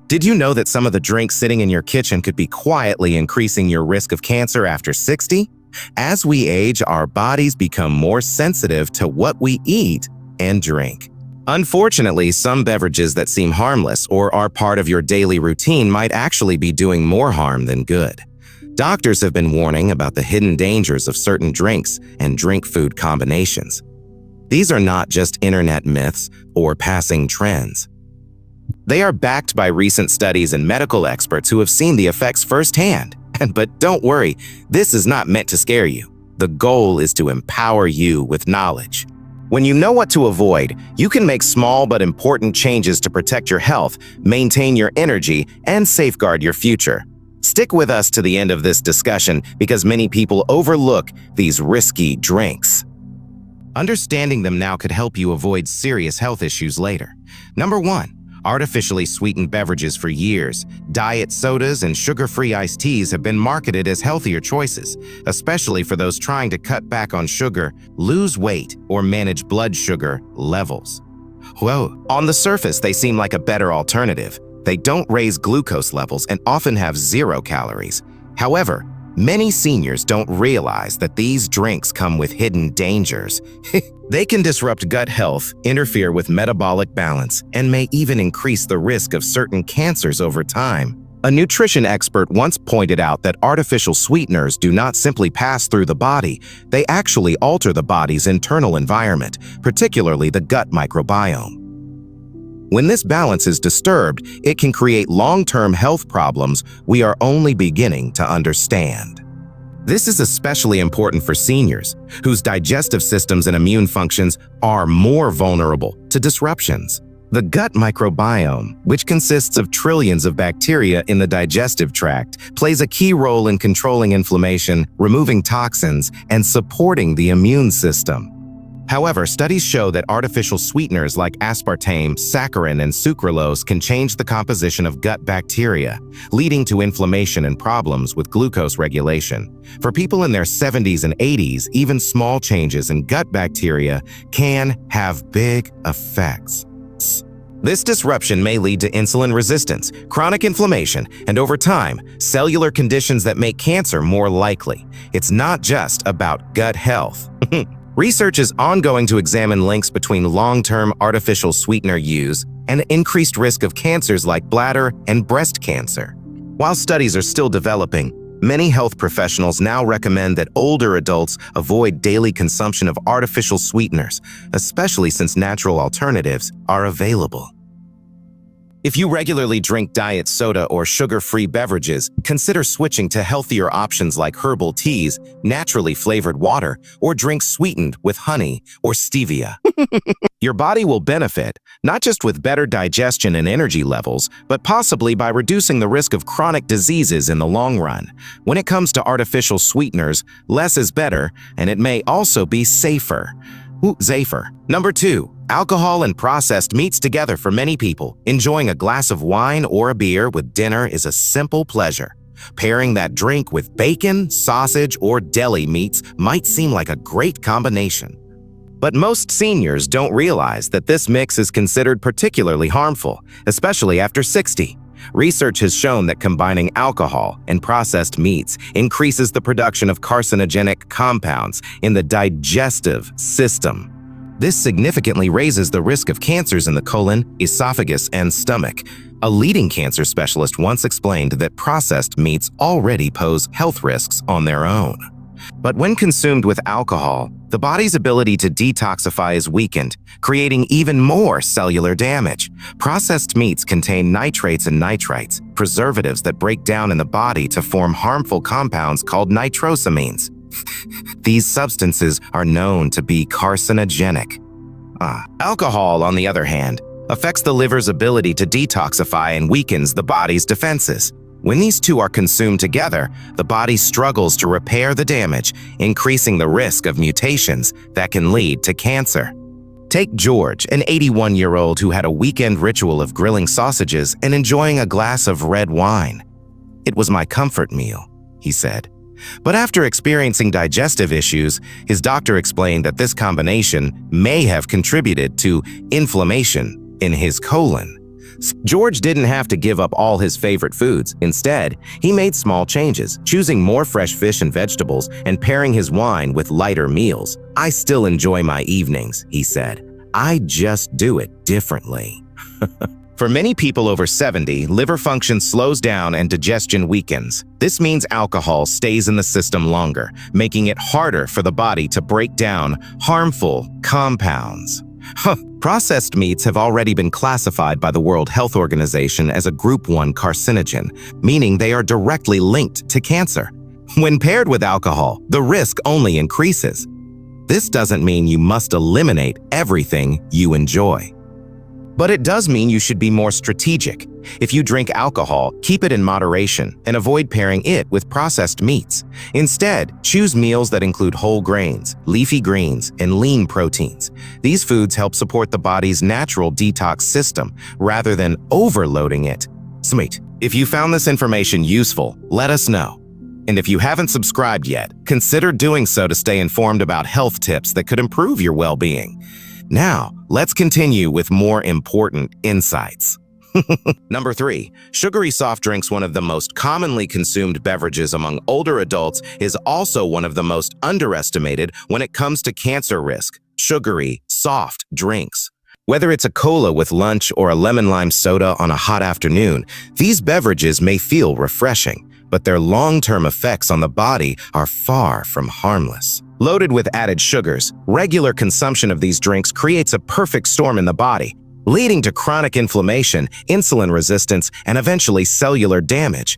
Did you know that some of the drinks sitting in your kitchen could be quietly increasing your risk of cancer after 60? As we age, our bodies become more sensitive to what we eat and drink. Unfortunately, some beverages that seem harmless or are part of your daily routine might actually be doing more harm than good. Doctors have been warning about the hidden dangers of certain drinks and drink-food combinations. These are not just internet myths or passing trends. They are backed by recent studies and medical experts who have seen the effects firsthand. But don't worry, this is not meant to scare you. The goal is to empower you with knowledge. When you know what to avoid, you can make small but important changes to protect your health, maintain your energy, and safeguard your future. Stick with us to the end of this discussion because many people overlook these risky drinks. Understanding them now could help you avoid serious health issues later. Number 1. Artificially sweetened beverages. For years, diet sodas and sugar-free iced teas have been marketed as healthier choices, especially for those trying to cut back on sugar, lose weight, or manage blood sugar levels. Well, on the surface, they seem like a better alternative. They don't raise glucose levels and often have 0 calories. However, many seniors don't realize that these drinks come with hidden dangers. They can disrupt gut health, interfere with metabolic balance, and may even increase the risk of certain cancers over time. A nutrition expert once pointed out that artificial sweeteners do not simply pass through the body, they actually alter the body's internal environment, particularly the gut microbiome. When this balance is disturbed, it can create long-term health problems we are only beginning to understand. This is especially important for seniors, whose digestive systems and immune functions are more vulnerable to disruptions. The gut microbiome, which consists of trillions of bacteria in the digestive tract, plays a key role in controlling inflammation, removing toxins, and supporting the immune system. However, studies show that artificial sweeteners like aspartame, saccharin, and sucralose can change the composition of gut bacteria, leading to inflammation and problems with glucose regulation. For people in their 70s and 80s, even small changes in gut bacteria can have big effects. This disruption may lead to insulin resistance, chronic inflammation, and over time, cellular conditions that make cancer more likely. It's not just about gut health. Research is ongoing to examine links between long-term artificial sweetener use and increased risk of cancers like bladder and breast cancer. While studies are still developing, many health professionals now recommend that older adults avoid daily consumption of artificial sweeteners, especially since natural alternatives are available. If you regularly drink diet soda or sugar-free beverages, consider switching to healthier options like herbal teas, naturally flavored water, or drinks sweetened with honey or stevia. Your body will benefit, not just with better digestion and energy levels, but possibly by reducing the risk of chronic diseases in the long run. When it comes to artificial sweeteners, less is better, and it may also be safer. Safer. Number 2. Alcohol and processed meats. Together for many people, enjoying a glass of wine or a beer with dinner is a simple pleasure. Pairing that drink with bacon, sausage, or deli meats might seem like a great combination. But most seniors don't realize that this mix is considered particularly harmful, especially after 60. Research has shown that combining alcohol and processed meats increases the production of carcinogenic compounds in the digestive system. This significantly raises the risk of cancers in the colon, esophagus, and stomach. A leading cancer specialist once explained that processed meats already pose health risks on their own. But when consumed with alcohol, the body's ability to detoxify is weakened, creating even more cellular damage. Processed meats contain nitrates and nitrites, preservatives that break down in the body to form harmful compounds called nitrosamines. These substances are known to be carcinogenic. Alcohol, on the other hand, affects the liver's ability to detoxify and weakens the body's defenses. When these two are consumed together, the body struggles to repair the damage, increasing the risk of mutations that can lead to cancer. Take George, an 81-year-old who had a weekend ritual of grilling sausages and enjoying a glass of red wine. "It was my comfort meal," he said. But after experiencing digestive issues, his doctor explained that this combination may have contributed to inflammation in his colon. George didn't have to give up all his favorite foods. Instead, he made small changes, choosing more fresh fish and vegetables and pairing his wine with lighter meals. "I still enjoy my evenings," he said. "I just do it differently." For many people over 70, liver function slows down and digestion weakens. This means alcohol stays in the system longer, making it harder for the body to break down harmful compounds. Processed meats have already been classified by the World Health Organization as a Group 1 carcinogen, meaning they are directly linked to cancer. When paired with alcohol, the risk only increases. This doesn't mean you must eliminate everything you enjoy. But it does mean you should be more strategic. If you drink alcohol, keep it in moderation and avoid pairing it with processed meats. Instead, choose meals that include whole grains, leafy greens, and lean proteins. These foods help support the body's natural detox system rather than overloading it. Sweet. If you found this information useful, let us know. And if you haven't subscribed yet, consider doing so to stay informed about health tips that could improve your well-being. Now, let's continue with more important insights. Number 3, sugary soft drinks, one of the most commonly consumed beverages among older adults, is also one of the most underestimated when it comes to cancer risk. Sugary, soft drinks. Whether it's a cola with lunch or a lemon lime soda on a hot afternoon, these beverages may feel refreshing, but their long-term effects on the body are far from harmless. Loaded with added sugars, regular consumption of these drinks creates a perfect storm in the body, leading to chronic inflammation, insulin resistance, and eventually cellular damage.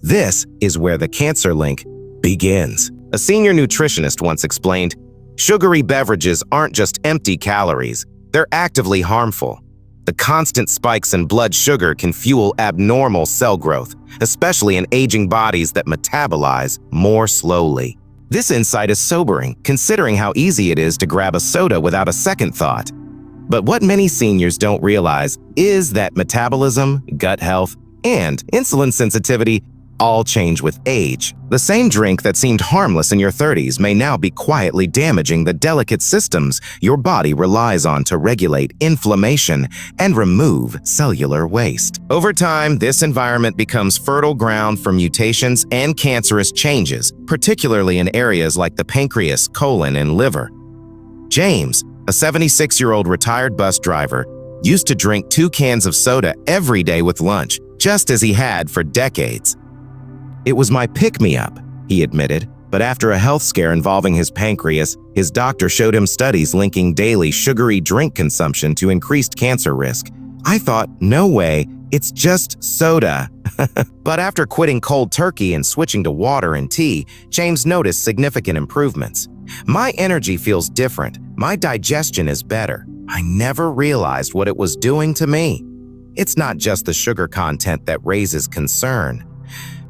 This is where the cancer link begins. A senior nutritionist once explained, "Sugary beverages aren't just empty calories, they're actively harmful. The constant spikes in blood sugar can fuel abnormal cell growth, especially in aging bodies that metabolize more slowly." This insight is sobering, considering how easy it is to grab a soda without a second thought. But what many seniors don't realize is that metabolism, gut health, and insulin sensitivity all change with age. The same drink that seemed harmless in your 30s may now be quietly damaging the delicate systems your body relies on to regulate inflammation and remove cellular waste. Over time, this environment becomes fertile ground for mutations and cancerous changes, particularly in areas like the pancreas, colon, and liver. James, a 76-year-old retired bus driver, used to drink 2 cans of soda every day with lunch, just as he had for decades. "It was my pick-me-up," he admitted, but after a health scare involving his pancreas, his doctor showed him studies linking daily sugary drink consumption to increased cancer risk. "I thought, no way, it's just soda." But after quitting cold turkey and switching to water and tea, James noticed significant improvements. "My energy feels different. My digestion is better. I never realized what it was doing to me." It's not just the sugar content that raises concern.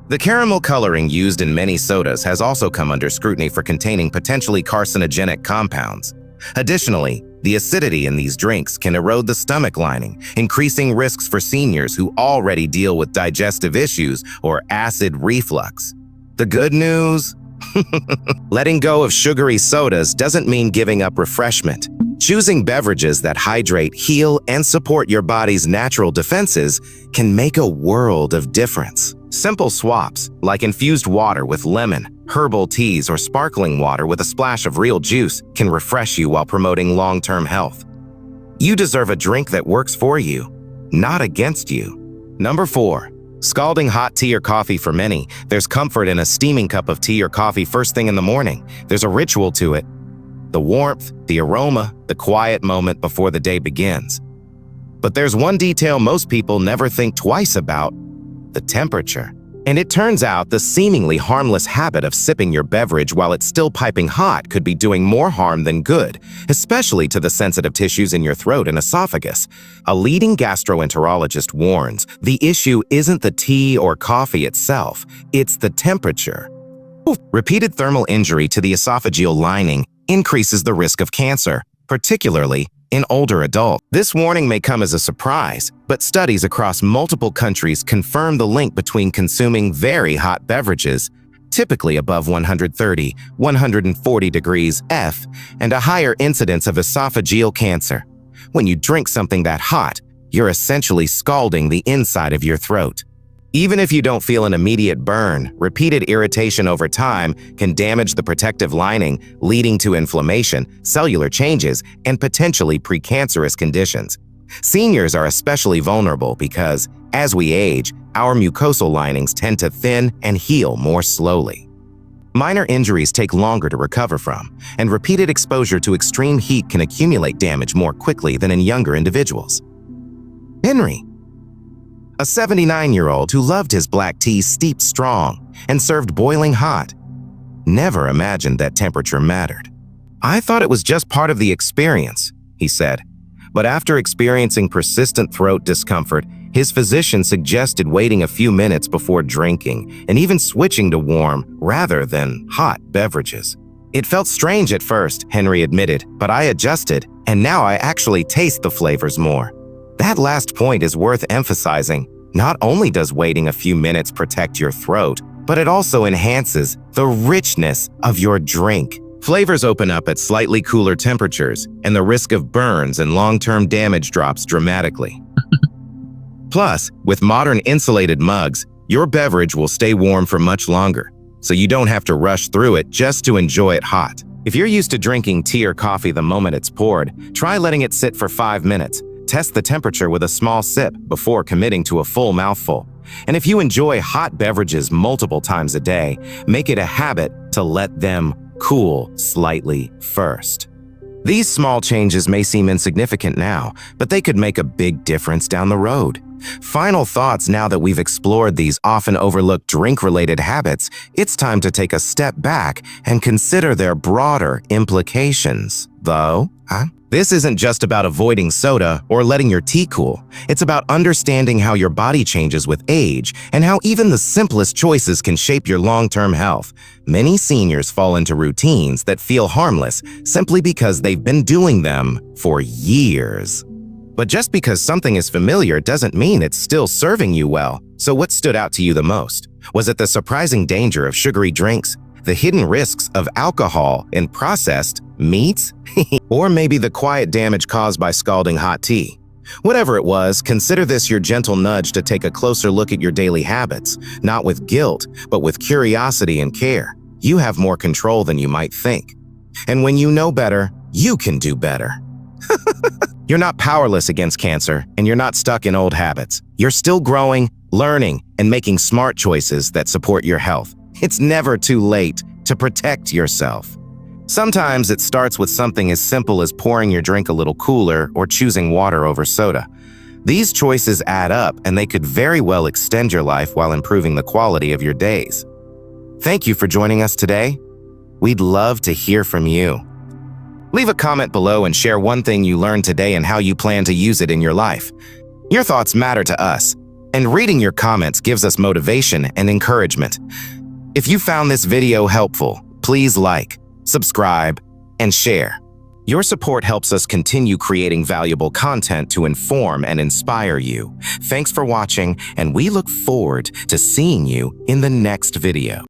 The caramel coloring used in many sodas has also come under scrutiny for containing potentially carcinogenic compounds. Additionally, the acidity in these drinks can erode the stomach lining, increasing risks for seniors who already deal with digestive issues or acid reflux. The good news? Letting go of sugary sodas doesn't mean giving up refreshment. Choosing beverages that hydrate, heal, and support your body's natural defenses can make a world of difference. Simple swaps, like infused water with lemon, herbal teas, or sparkling water with a splash of real juice, can refresh you while promoting long-term health. You deserve a drink that works for you, not against you. Number 4. Scalding hot tea or coffee. For many, there's comfort in a steaming cup of tea or coffee first thing in the morning. There's a ritual to it. The warmth, the aroma, the quiet moment before the day begins. But there's one detail most people never think twice about: the temperature. And it turns out the seemingly harmless habit of sipping your beverage while it's still piping hot could be doing more harm than good, especially to the sensitive tissues in your throat and esophagus. A leading gastroenterologist warns the issue isn't the tea or coffee itself, it's the temperature. Repeated thermal injury to the esophageal lining increases the risk of cancer, particularly in older adults. This warning may come as a surprise, but studies across multiple countries confirm the link between consuming very hot beverages, typically above 130, 140 degrees F, and a higher incidence of esophageal cancer. When you drink something that hot, you're essentially scalding the inside of your throat. Even if you don't feel an immediate burn, repeated irritation over time can damage the protective lining, leading to inflammation, cellular changes, and potentially precancerous conditions. Seniors are especially vulnerable because, as we age, our mucosal linings tend to thin and heal more slowly. Minor injuries take longer to recover from, and repeated exposure to extreme heat can accumulate damage more quickly than in younger individuals. Henry, a 79-year-old who loved his black tea steeped strong and served boiling hot, never imagined that temperature mattered. "I thought it was just part of the experience," he said. But after experiencing persistent throat discomfort, his physician suggested waiting a few minutes before drinking and even switching to warm rather than hot beverages. "It felt strange at first," Henry admitted, "but I adjusted, and now I actually taste the flavors more." That last point is worth emphasizing. Not only does waiting a few minutes protect your throat, but it also enhances the richness of your drink. Flavors open up at slightly cooler temperatures, and the risk of burns and long-term damage drops dramatically. Plus, with modern insulated mugs, your beverage will stay warm for much longer, so you don't have to rush through it just to enjoy it hot. If you're used to drinking tea or coffee the moment it's poured, try letting it sit for 5 minutes. Test the temperature with a small sip before committing to a full mouthful. And if you enjoy hot beverages multiple times a day, make it a habit to let them cool slightly first. These small changes may seem insignificant now, but they could make a big difference down the road. Final thoughts now that we've explored these often overlooked drink-related habits, it's time to take a step back and consider their broader implications. This isn't just about avoiding soda or letting your tea cool. It's about understanding how your body changes with age and how even the simplest choices can shape your long-term health. Many seniors fall into routines that feel harmless simply because they've been doing them for years. But just because something is familiar doesn't mean it's still serving you well. So what stood out to you the most? Was it the surprising danger of sugary drinks? The hidden risks of alcohol in processed meats? Or maybe the quiet damage caused by scalding hot tea? Whatever it was, consider this your gentle nudge to take a closer look at your daily habits, not with guilt, but with curiosity and care. You have more control than you might think. And when you know better, you can do better. You're not powerless against cancer, and you're not stuck in old habits. You're still growing, learning, and making smart choices that support your health. It's never too late to protect yourself. Sometimes it starts with something as simple as pouring your drink a little cooler or choosing water over soda. These choices add up, and they could very well extend your life while improving the quality of your days. Thank you for joining us today. We'd love to hear from you. Leave a comment below and share one thing you learned today and how you plan to use it in your life. Your thoughts matter to us, and reading your comments gives us motivation and encouragement. If you found this video helpful, please like, subscribe, and share. Your support helps us continue creating valuable content to inform and inspire you. Thanks for watching, and we look forward to seeing you in the next video.